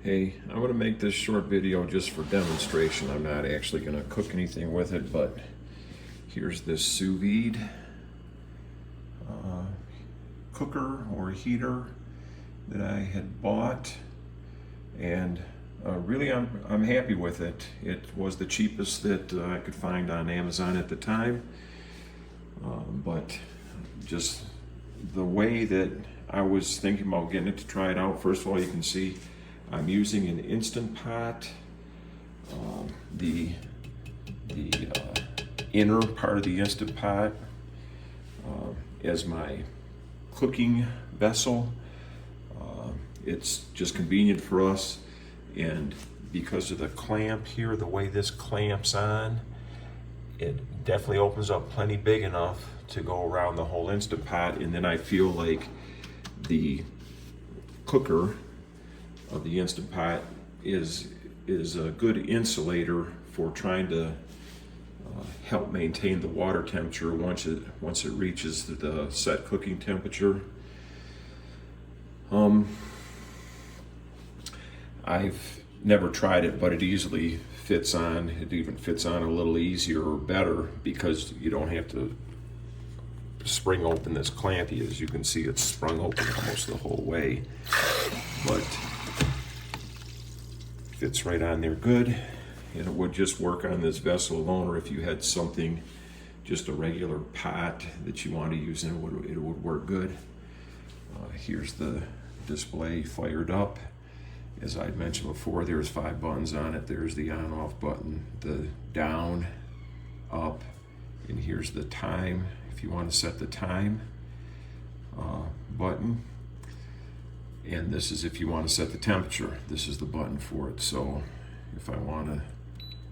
Hey, I'm going to make this short video just for demonstration. I'm not actually going to cook anything with it, but here's this sous vide cooker or heater that I had bought, and really I'm happy with it. It was the cheapest that I could find on Amazon at the time, but just the way that I was thinking about getting it to try it out, first of all, you can see I'm using an Instant Pot. The inner part of the Instant Pot as my cooking vessel. It's just convenient for us, and because of the clamp here, the way this clamps on, it definitely opens up plenty big enough to go around the whole Instant Pot. And then I feel like the cooker of the Instant Pot is a good insulator for trying to help maintain the water temperature once it reaches the set cooking temperature. I've never tried it, but it easily fits on. It even fits on a little easier or better because you don't have to spring open this clampy. As you can see, it's sprung open almost the whole way, but fits right on there good. And it would just work on this vessel alone, or if you had something, just a regular pot that you want to use in it, it would work good. Here's the display fired up. As I mentioned before, there's 5 buttons on it. There's the on-off button, the down, up, and here's the time, if you want to set the time button. And this is if you want to set the temperature. This is the button for it. So if I want to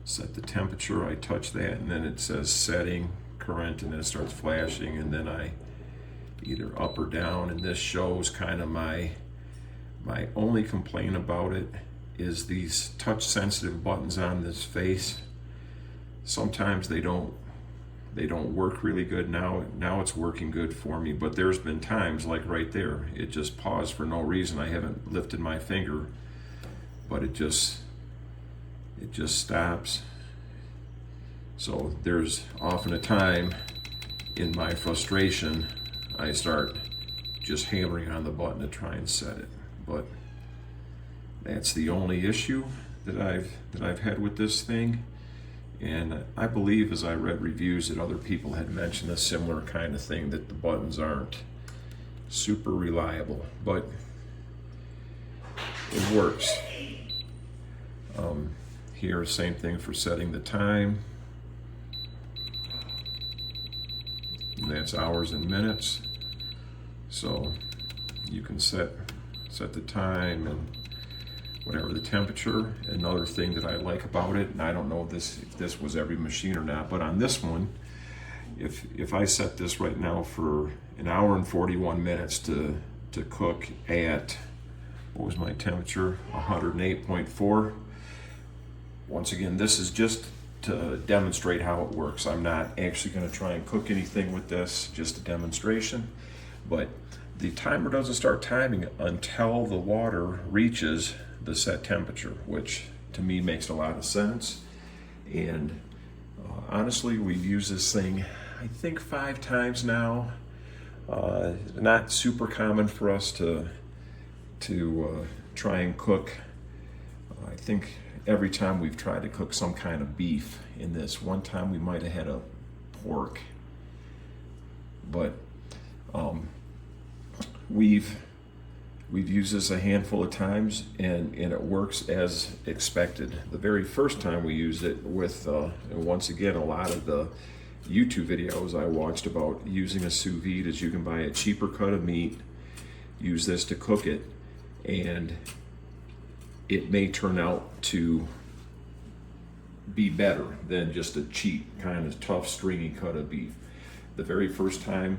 set the temperature, I touch that, and then it says setting, current, and then it starts flashing, and then I either up or down, and this shows kind of my only complaint about it is these touch sensitive buttons on this face. Sometimes they don't work really good. Now it's working good for me, but there's been times like right there, it just paused for no reason. I haven't lifted my finger, but it just stops. So there's often a time in my frustration I start just hammering on the button to try and set it. But that's the only issue that I've had with this thing. And I believe, as I read reviews, that other people had mentioned a similar kind of thing, that the buttons aren't super reliable, but it works. Here, same thing for setting the time. And that's hours and minutes. So you can set the time and whatever the temperature. Another thing that I like about it, and I don't know if this was every machine or not, but on this one, if I set this right now for an hour and 41 minutes to cook at, what was my temperature, 108.4. Once again, this is just to demonstrate how it works. I'm not actually going to try and cook anything with this, just a demonstration. But the timer doesn't start timing until the water reaches the set temperature, which to me makes a lot of sense. And honestly, we've used this thing I think 5 times now. Not super common for us to try and cook. I think every time we've tried to cook some kind of beef in this. One time we might have had a pork, but we've used this a handful of times, and it works as expected. The very first time we used it with, and once again, a lot of the YouTube videos I watched about using a sous vide is you can buy a cheaper cut of meat, use this to cook it, and it may turn out to be better than just a cheap kind of tough stringy cut of beef. The very first time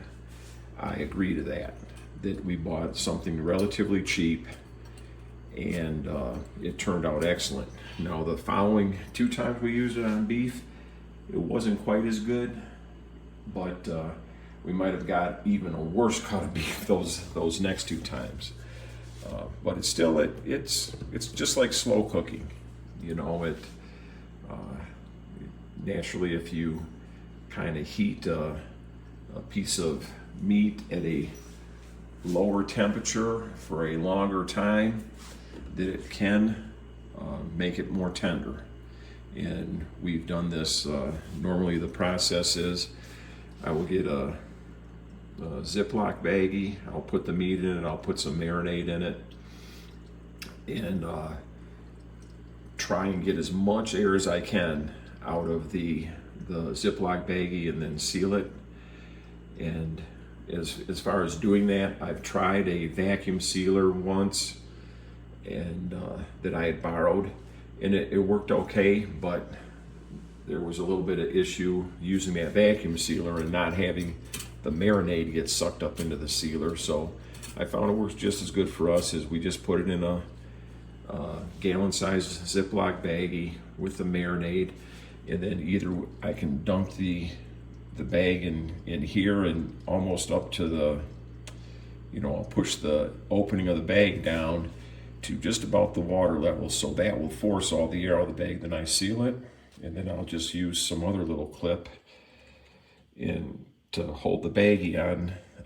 I agree to that we bought something relatively cheap, and it turned out excellent. Now the following 2 times we used it on beef, it wasn't quite as good, but we might have got even a worse cut of beef those next 2 times. But it's still, it's just like slow cooking. You know, naturally, if you kind of heat a piece of meat at a lower temperature for a longer time, that it can make it more tender. And we've done this, normally the process is I will get a Ziploc baggie, I'll put the meat in it, I'll put some marinade in it, and try and get as much air as I can out of the Ziploc baggie and then seal it. And as far as doing that, I've tried a vacuum sealer once, and that I had borrowed, and it worked okay, but there was a little bit of issue using that vacuum sealer and not having the marinade get sucked up into the sealer. So I found it works just as good for us as we just put it in a gallon-sized Ziploc baggie with the marinade, and then either I can dunk the bag in here and almost up to the, you know, I'll push the opening of the bag down to just about the water level, so that will force all the air out of the bag. Then I seal it, and then I'll just use some other little clip to hold the baggie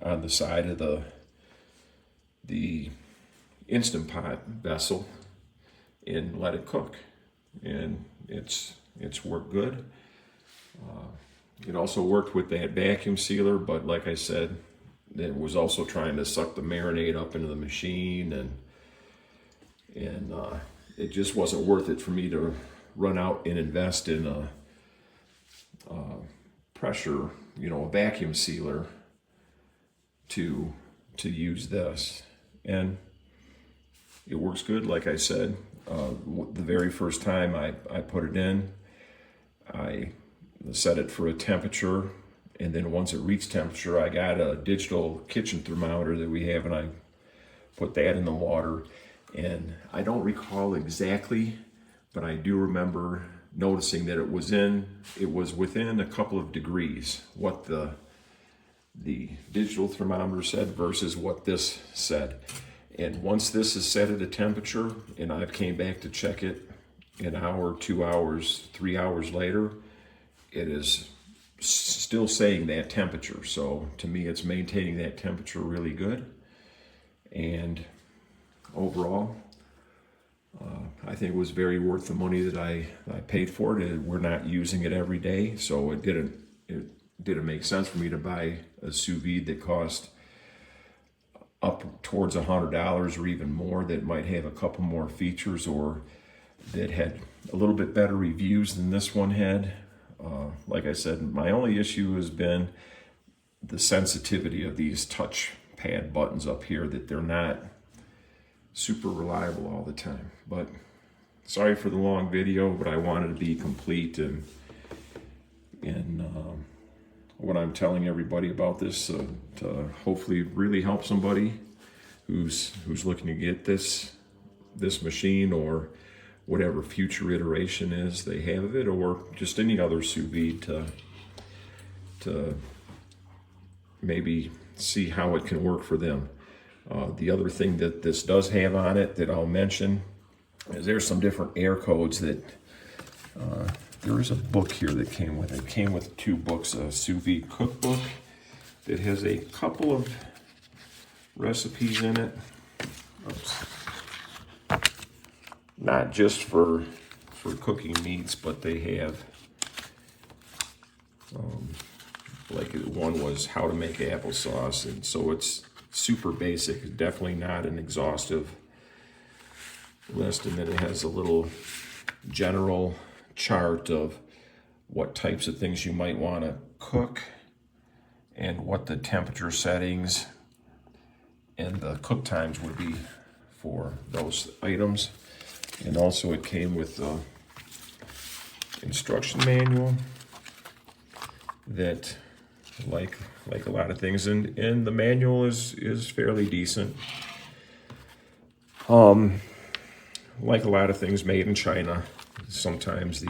on the side of the Instant Pot vessel and let it cook. And it's worked good. It also worked with that vacuum sealer, but like I said, it was also trying to suck the marinade up into the machine, and it just wasn't worth it for me to run out and invest in a pressure, you know, a vacuum sealer to use this. And it works good, like I said. The very first time I put it in, I set it for a temperature, and then once it reached temperature, I got a digital kitchen thermometer that we have, and I put that in the water. And I don't recall exactly, but I do remember noticing that it was within a couple of degrees what the digital thermometer said versus what this said. And once this is set at a temperature, and I came back to check it an hour, 2 hours, 3 hours later, it is still saying that temperature. So to me, it's maintaining that temperature really good. And overall, I think it was very worth the money that I paid for it. We're not using it every day, so it didn't make sense for me to buy a sous vide that cost up towards $100 or even more, that might have a couple more features or that had a little bit better reviews than this one had. Like I said, my only issue has been the sensitivity of these touch pad buttons up here, that they're not super reliable all the time. But sorry for the long video, but I wanted to be complete and what I'm telling everybody about this to hopefully really help somebody who's looking to get this machine, or whatever future iteration is they have of it, or just any other sous vide, to maybe see how it can work for them. The other thing that this does have on it that I'll mention is there's some different air codes that there is a book here that came with it. It came with 2 books, a sous vide cookbook that has a couple of recipes in it. Oops. Not just for cooking meats, but they have like one was how to make applesauce, and so it's super basic, definitely not an exhaustive list. And then it has a little general chart of what types of things you might want to cook and what the temperature settings and the cook times would be for those items. And also it came with the instruction manual that, like a lot of things, and the manual is fairly decent. Like a lot of things made in China, sometimes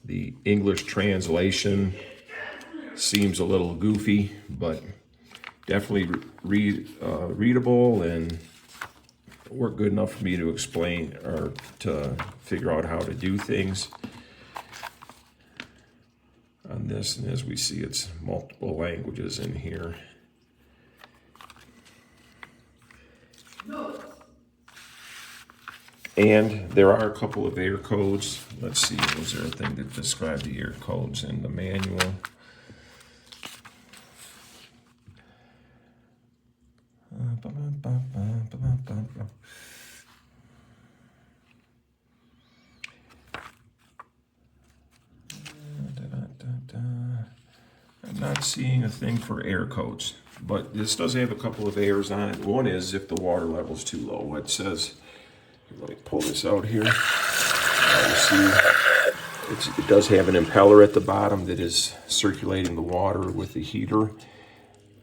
the English translation seems a little goofy, but definitely readable and work good enough for me to explain or to figure out how to do things on this. And as we see, it's multiple languages in here. And there are a couple of error codes. Let's see, was there a thing that described the error codes in the manual? I'm not seeing a thing for error codes, but this does have a couple of errors on it. One is if the water level is too low. It says, let me pull this out here. You see, it does have an impeller at the bottom that is circulating the water with the heater.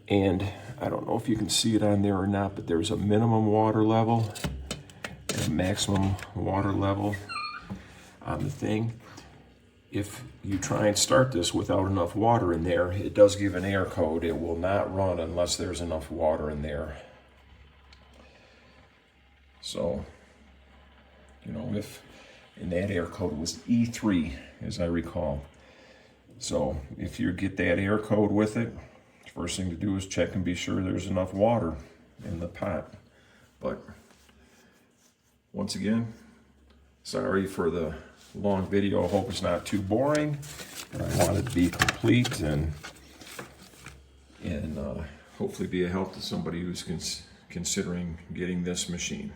And I don't know if you can see it on there or not, but there's a minimum water level and a maximum water level on the thing. If you try and start this without enough water in there, it does give an error code. It will not run unless there's enough water in there. So, you know, and that error code was E3, as I recall. So if you get that error code with it, first thing to do is check and be sure there's enough water in the pot. But once again, sorry for the long video. I hope it's not too boring. But I want it to be complete and hopefully be a help to somebody who's considering getting this machine.